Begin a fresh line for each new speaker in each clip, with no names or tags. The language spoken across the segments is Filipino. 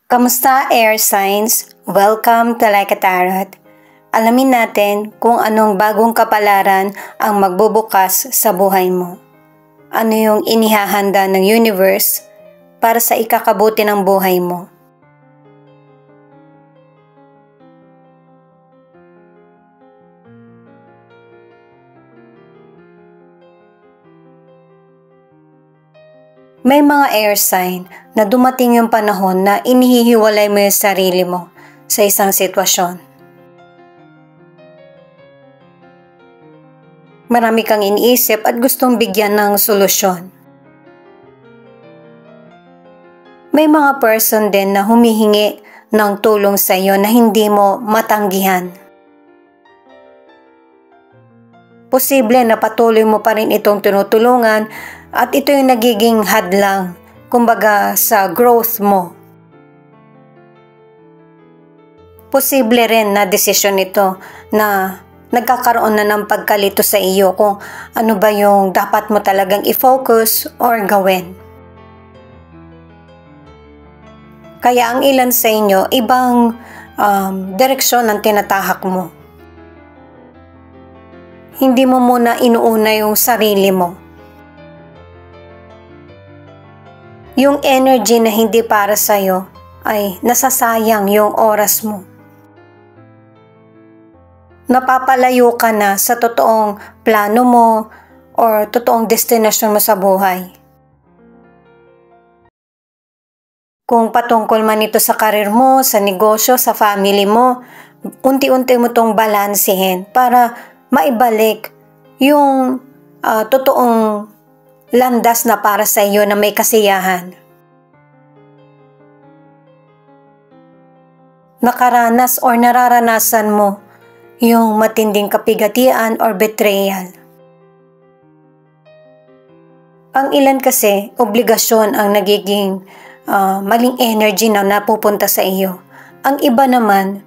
Kamusta air signs? Welcome to Like a Tarot. Alamin natin kung anong bagong kapalaran ang magbubukas sa buhay mo. Ano yung inihahanda ng universe para sa ikakabuti ng buhay mo. May mga air sign na dumating yung panahon na inihihiwalay mo yung sarili mo sa isang sitwasyon. Marami kang iniisip at gustong bigyan ng solusyon. May mga person din na humihingi ng tulong sa iyo na hindi mo matanggihan. Posible na patuloy mo pa rin itong tinutulungan at ito yung nagiging hadlang, kumbaga sa growth mo. Posible rin na desisyon ito na nagkakaroon na ng pagkalito sa iyo kung ano ba yung dapat mo talagang i-focus or gawin. Kaya ang ilan sa inyo, ibang direksyon ang tinatahak mo. Hindi mo muna inuuna yung sarili mo. Yung energy na hindi para sa'yo ay nasasayang yung oras mo. Napapalayo ka na sa totoong plano mo or totoong destinasyon mo sa buhay. Kung patungkol man ito sa karir mo, sa negosyo, sa family mo, unti-unti mo itong balansehin para maibalik yung totoong landas na para sa iyo na may kasiyahan. Nakaranas or nararanasan mo yung matinding kapigatian or betrayal. Ang ilan kasi, obligasyon ang nagiging maling energy na napupunta sa iyo. Ang iba naman,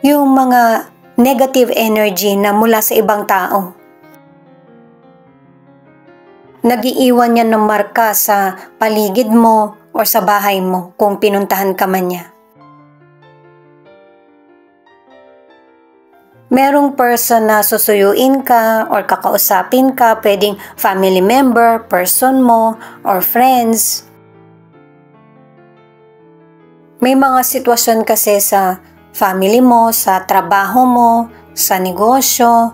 yung mga negative energy na mula sa ibang tao. Nag-iiwan yan ng marka sa paligid mo o sa bahay mo kung pinuntahan ka man niya. Merong person na susuyuin ka or kakausapin ka, pwedeng family member, person mo, or friends. May mga sitwasyon kasi sa family mo, sa trabaho mo, sa negosyo,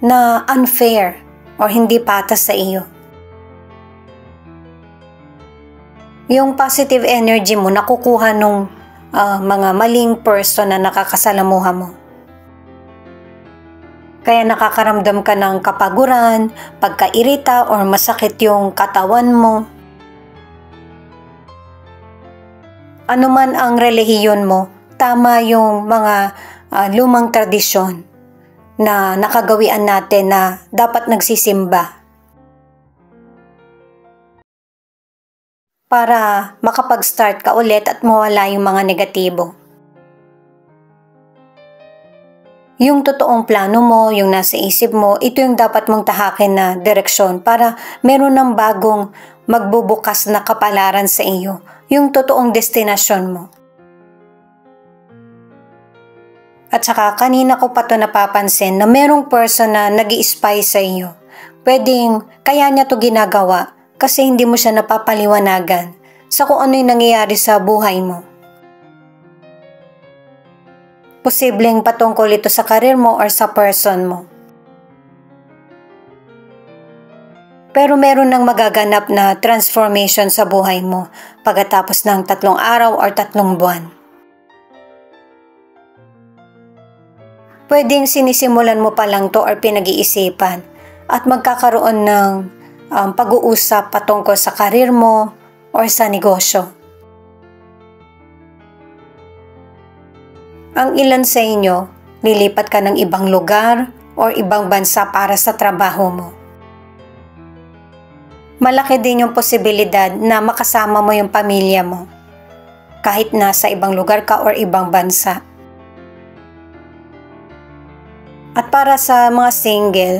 na unfair or hindi patas sa iyo. Yung positive energy mo nakukuha nung mga maling person na nakakasalamuha mo. Kaya nakakaramdam ka ng kapaguran, pagkairita or masakit yung katawan mo. Ano man ang relihiyon mo, tama yung mga lumang tradisyon na nakagawian natin na dapat nagsisimba. Para makapag-start ka ulit at mawala yung mga negatibo. Yung totoong plano mo, yung nasa isip mo, ito yung dapat mong tahakin na direksyon para meron ng bagong magbubukas na kapalaran sa iyo, yung totoong destinasyon mo. At saka kanina ko pa to napapansin na merong person na nag-i-spy sa iyo. Pwedeng kaya niya to ginagawa kasi hindi mo siya napapaliwanagan sa kung ano yung nangyayari sa buhay mo. Posibleng patungkol ito sa karir mo or sa person mo. Pero meron nang magaganap na transformation sa buhay mo pagkatapos ng 3 araw or 3 buwan. Pwedeng sinisimulan mo pa lang to or pinag-iisipan at magkakaroon ng pag-uusap patungkol sa karir mo or sa negosyo. Ang ilan sa inyo, lilipat ka ng ibang lugar or ibang bansa para sa trabaho mo. Malaki din yung posibilidad na makasama mo yung pamilya mo, kahit nasa ibang lugar ka or ibang bansa. At para sa mga single,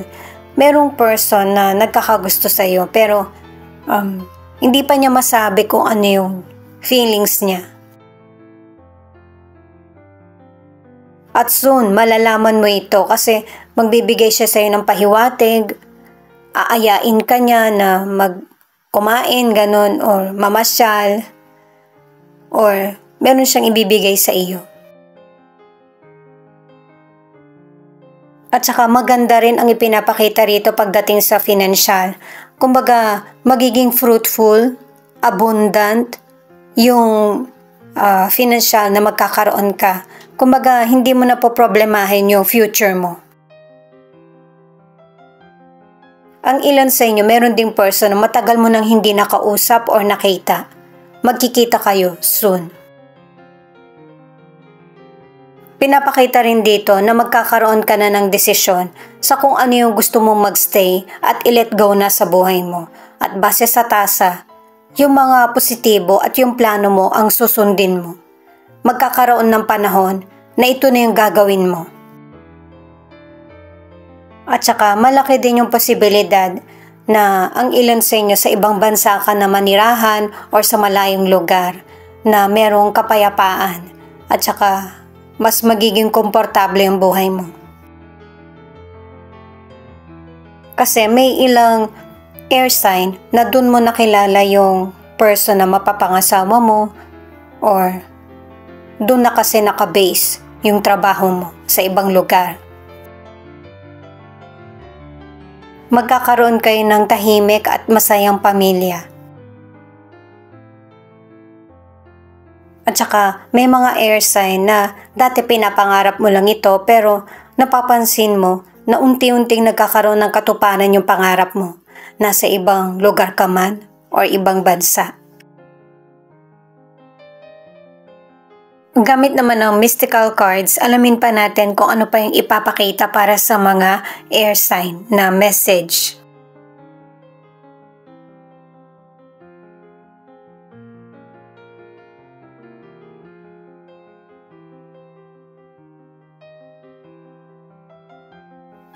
merong person na nagkakagusto sa iyo pero hindi pa niya masabi kung ano yung feelings niya. At soon, malalaman mo ito kasi magbibigay siya sa'yo ng pahiwatig, aayain ka niya na kumain, ganun, or mamasyal, or meron siyang ibibigay sa iyo. At saka maganda rin ang ipinapakita rito pagdating sa financial. Kumbaga, magiging fruitful, abundant, yung financial na magkakaroon ka. Kumbaga, hindi mo na po problemahin yung future mo. Ang ilan sa inyo, meron ding person na matagal mo nang hindi nakausap or nakita. Magkikita kayo soon. Pinapakita rin dito na magkakaroon ka na ng desisyon sa kung ano yung gusto mong magstay at i-let go na sa buhay mo. At base sa tasa, yung mga positibo at yung plano mo ang susundin mo. Magkakaroon ng panahon na ito na yung gagawin mo. At saka malaki din yung posibilidad na ang ilan sa inyo sa ibang bansa ka na manirahan or sa malayong lugar na merong kapayapaan at saka mas magiging komportable yung buhay mo. Kasi may ilang air sign na dun mo nakilala yung person na mapapangasawa mo or dun na kasi nakabase yung trabaho mo sa ibang lugar. Magkakaroon kayo ng tahimik at masayang pamilya. At saka may mga air sign na dati pinapangarap mo lang ito pero napapansin mo na unti-unting nagkakaroon ng katuparan yung pangarap mo. Nasa ibang lugar ka man or ibang bansa. Gamit naman ng mystical cards, alamin pa natin kung ano pa yung ipapakita para sa mga air sign na message.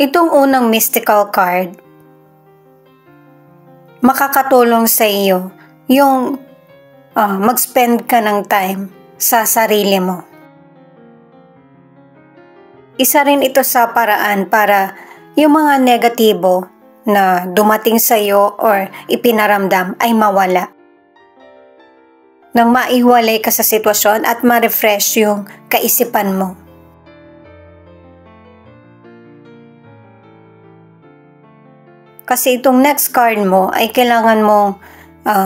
Itong unang mystical card, makakatulong sa iyo yung mag-spend ka ng time sa sarili mo. Isa rin ito sa paraan para yung mga negatibo na dumating sa iyo or ipinaramdam ay mawala. Nang maiwalay ka sa sitwasyon at ma-refresh yung kaisipan mo. Kasi itong next card mo ay kailangan mong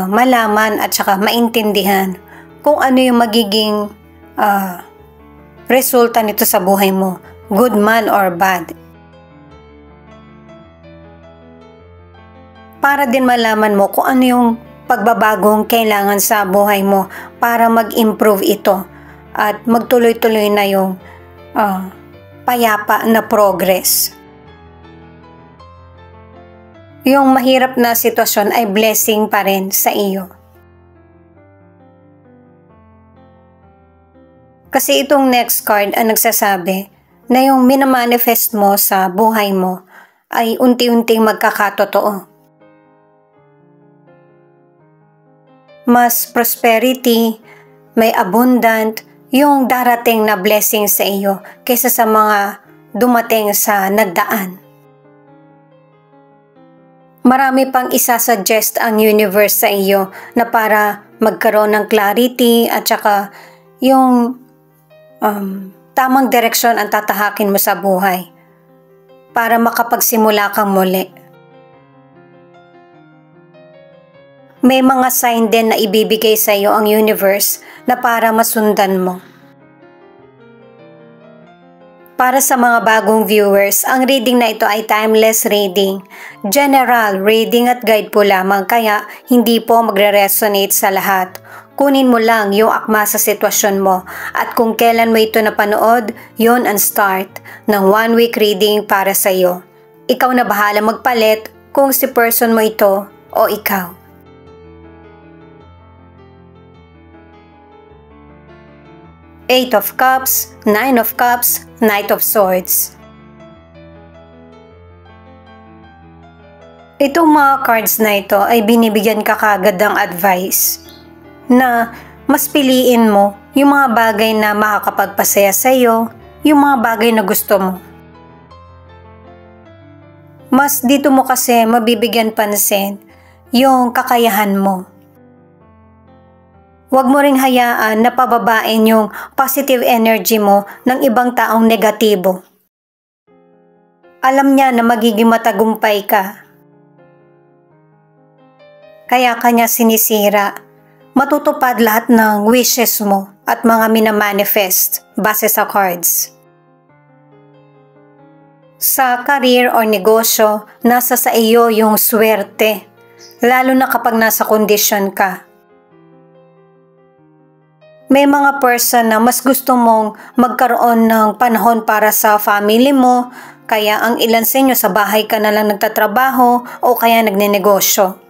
malaman at saka maintindihan kung ano yung magiging resulta nito sa buhay mo, good man or bad. Para din malaman mo kung ano yung pagbabagong kailangan sa buhay mo para mag-improve ito at magtuloy-tuloy na yung payapa na progress. Yung mahirap na sitwasyon ay blessing pa rin sa iyo. Kasi itong next card ang nagsasabi na yung minamanifest mo sa buhay mo ay unti-unting magkakatotoo. Mas prosperity, may abundant, yung darating na blessing sa iyo kaysa sa mga dumating sa nagdaan. Marami pang isasuggest ang universe sa iyo na para magkaroon ng clarity at saka yung tamang direksyon ang tatahakin mo sa buhay para makapagsimula kang muli. May mga sign din na ibibigay sa iyo ang universe na para masundan mo. Para sa mga bagong viewers, ang reading na ito ay timeless reading. General reading at guide po lamang kaya hindi po magre-resonate sa lahat. Kunin mo lang yung akma sa sitwasyon mo at kung kailan mo ito napanood, yun ang start ng 1 week reading para sa iyo. Ikaw na bahala magpalit kung si person mo ito o ikaw. Eight of Cups, Nine of Cups, Knight of Swords. Itong mga cards na ito ay binibigyan ka kagad ng advice na mas piliin mo yung mga bagay na makakapagpasaya sa iyo, yung mga bagay na gusto mo. Mas dito mo kasi mabibigyan pansin yung kakayahan mo. Huwag mo ring hayaan na pababain yung positive energy mo ng ibang taong negatibo. Alam niya na magiging matagumpay ka. Kaya kanya sinisira. Matutupad lahat ng wishes mo at mga minamanifest base sa cards. Sa career o negosyo, nasa sa iyo yung swerte, lalo na kapag nasa kondisyon ka. May mga person na mas gusto mong magkaroon ng panahon para sa family mo, kaya ang ilan sa inyo sa bahay ka na lang nagtatrabaho o kaya nagnenegosyo.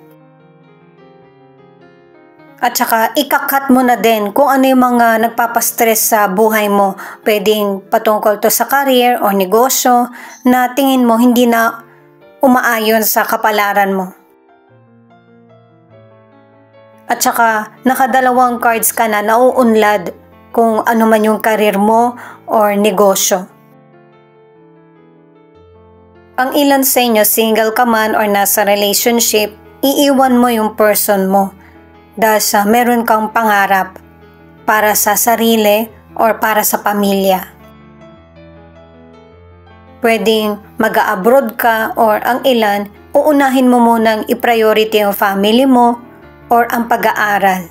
At saka ikakat mo na din kung ano yung mga nagpapastress sa buhay mo. Pwedeng patungkol to sa career o negosyo na tingin mo hindi na umaayon sa kapalaran mo. At saka nakadalawang cards ka na nauunlad kung ano man yung career mo or negosyo. Ang ilan sa inyo, single ka man or nasa relationship, iiwan mo yung person mo. Dahil sa meron kang pangarap para sa sarili or para sa pamilya. Pwedeng mag-abroad ka or ang ilan, uunahin mo munang i-priority yung family mo or ang pag-aaral.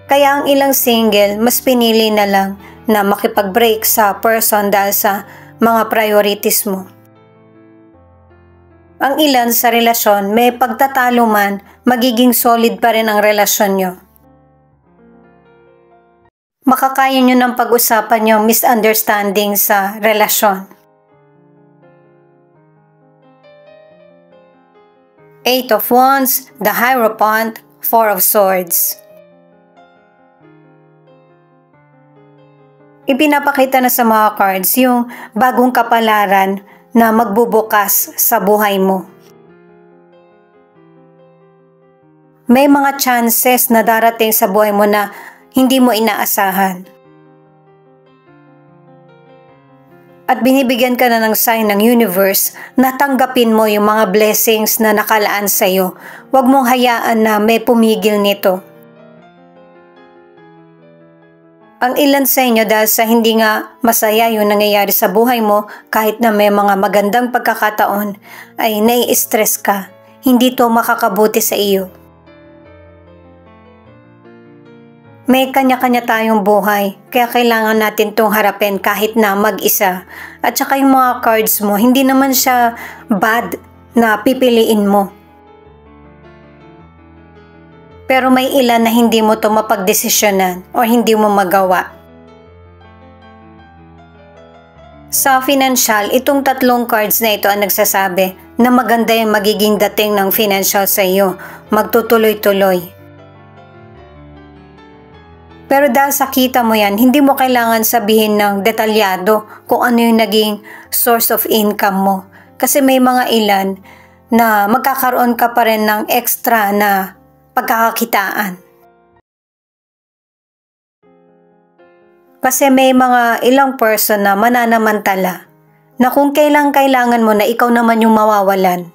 Kaya ang ilang single, mas pinili na lang na makipag-break sa person dahil sa mga priorities mo. Ang ilan sa relasyon, may pagtatalo man, magiging solid pa rin ang relasyon nyo. Makakaya nyo ng pag-usapan yung misunderstanding sa relasyon. 8 of Wands, the Hierophant, 4 of Swords. Ipinapakita na sa mga cards yung bagong kapalaran na magbubukas sa buhay mo. May mga chances na darating sa buhay mo na hindi mo inaasahan. At binibigyan ka na ng sign ng universe na tanggapin mo yung mga blessings na nakalaan sa iyo. Huwag mong hayaan na may pumigil nito. Ang ilan sa inyo dahil sa hindi nga masaya yung nangyayari sa buhay mo, kahit na may mga magandang pagkakataon, ay nai-stress ka. Hindi to makakabuti sa iyo. May kanya-kanya tayong buhay, kaya kailangan natin tong harapin kahit na mag-isa. At saka yung mga cards mo, hindi naman siya bad na pipiliin mo. Pero may ilan na hindi mo to mapagdesisyonan o hindi mo magawa. Sa financial, itong tatlong cards na ito ang nagsasabi na maganda yung magiging dating ng financial sa iyo. Magtutuloy-tuloy. Pero dahil sa kita mo yan, hindi mo kailangan sabihin ng detalyado kung ano yung naging source of income mo. Kasi may mga ilan na magkakaroon ka pa rin ng extra na pagkakakitaan. Kasi may mga ilang person na mananamantala na kung kailangan mo na ikaw naman yung mawawalan.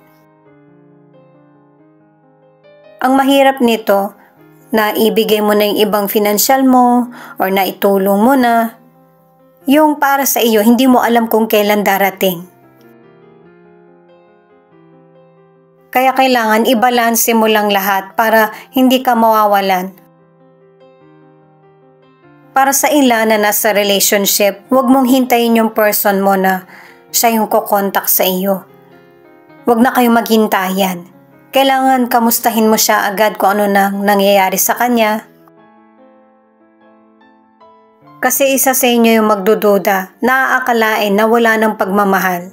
Ang mahirap nito, na ibigay mo na yung ibang financial mo or na itulong mo na, yung para sa iyo, hindi mo alam kung kailan darating. Kaya kailangan ibalanse mo lang lahat para hindi ka mawawalan. Para sa ilan na nasa relationship, huwag mong hintayin yung person mo na siya yung kukontak sa iyo. Huwag na kayong maghintayan. Kailangan kamustahin mo siya agad kung ano nang nangyayari sa kanya. Kasi isa sa inyo yung magdududa, naaakalain na wala ng pagmamahal.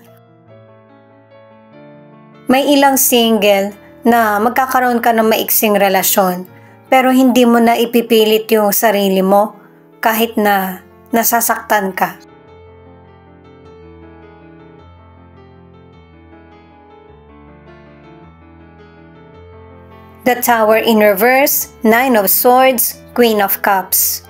May ilang single na magkakaroon ka ng maiksing relasyon, pero hindi mo na ipipilit yung sarili mo kahit na nasasaktan ka. The Tower in reverse, 9 of Swords, Queen of Cups.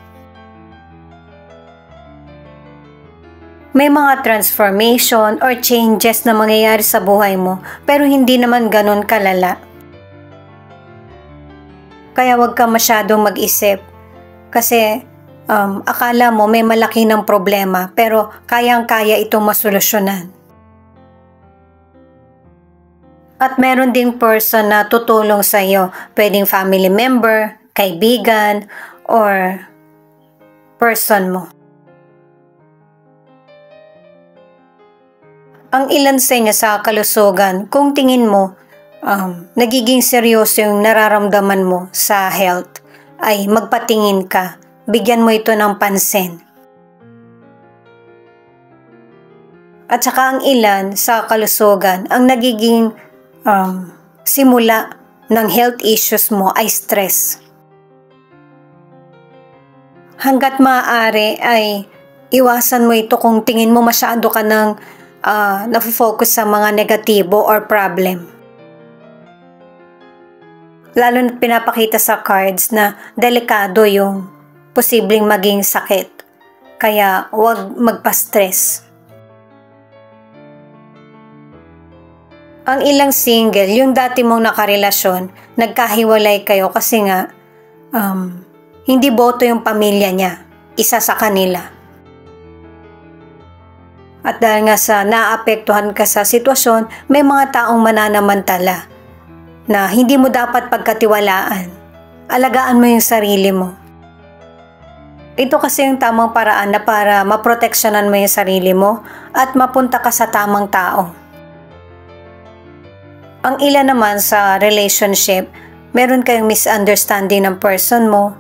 May mga transformation or changes na mangyayari sa buhay mo, pero hindi naman ganun kalala. Kaya huwag ka masyadong mag-isip kasi akala mo may malaki ng problema pero kayang-kaya itong masolusyonan. At meron ding person na tutulong sa iyo, pwedeng family member, kaibigan, or person mo. Ang ilan sa inyo sa kalusugan, kung tingin mo nagiging seryoso yung nararamdaman mo sa health, ay magpatingin ka, bigyan mo ito ng pansin. At saka ang ilan sa kalusugan, ang nagiging simula ng health issues mo ay stress. Hanggat maaari ay iwasan mo ito kung tingin mo masyado ka ng nafo-focus sa mga negatibo or problem. Lalo na pinapakita sa cards na delikado yung posibleng maging sakit. Kaya huwag magpa-stress. Ang ilang single, yung dati mong nakarelasyon, nagkahiwalay kayo kasi nga hindi boto yung pamilya niya, isa sa kanila. At dahil nga sa naapektuhan ka sa sitwasyon, may mga taong mananamantala na hindi mo dapat pagkatiwalaan. Alagaan mo yung sarili mo. Ito kasi yung tamang paraan na para maproteksyonan mo yung sarili mo at mapunta ka sa tamang tao. Ang ilan naman sa relationship, meron kayong misunderstanding ng person mo.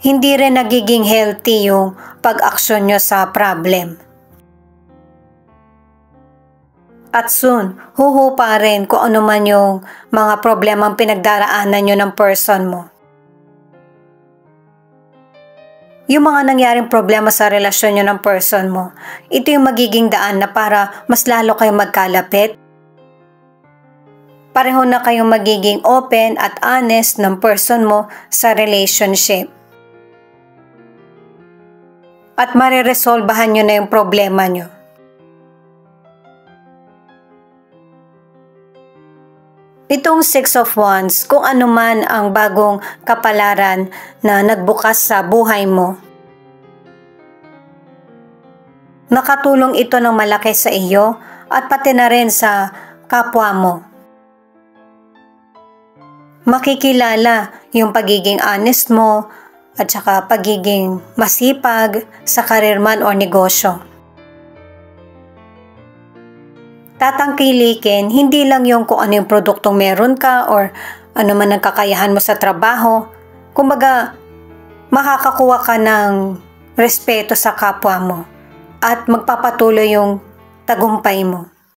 Hindi rin nagiging healthy yung pag-aksyon nyo sa problem. At soon, huhupa rin kung ano man yung mga problemang pinagdaraanan nyo ng person mo. Yung mga nangyaring problema sa relasyon nyo ng person mo, ito yung magiging daan na para mas lalo kayong magkalapit. Pareho na kayong magiging open at honest ng person mo sa relationship. At mariresolbahan nyo na yung problema nyo. Itong Six of Wands, kung ano man ang bagong kapalaran na nagbukas sa buhay mo, nakatulong ito ng malaki sa iyo at pati na rin sa kapwa mo. Makikilala yung pagiging honest mo, at saka pagiging masipag sa karir man o negosyo. Tatangkilikin, hindi lang yung kung ano yung produktong meron ka or ano man ang kakayahan mo sa trabaho. Kumbaga, makakakuha ka ng respeto sa kapwa mo at magpapatuloy yung tagumpay mo.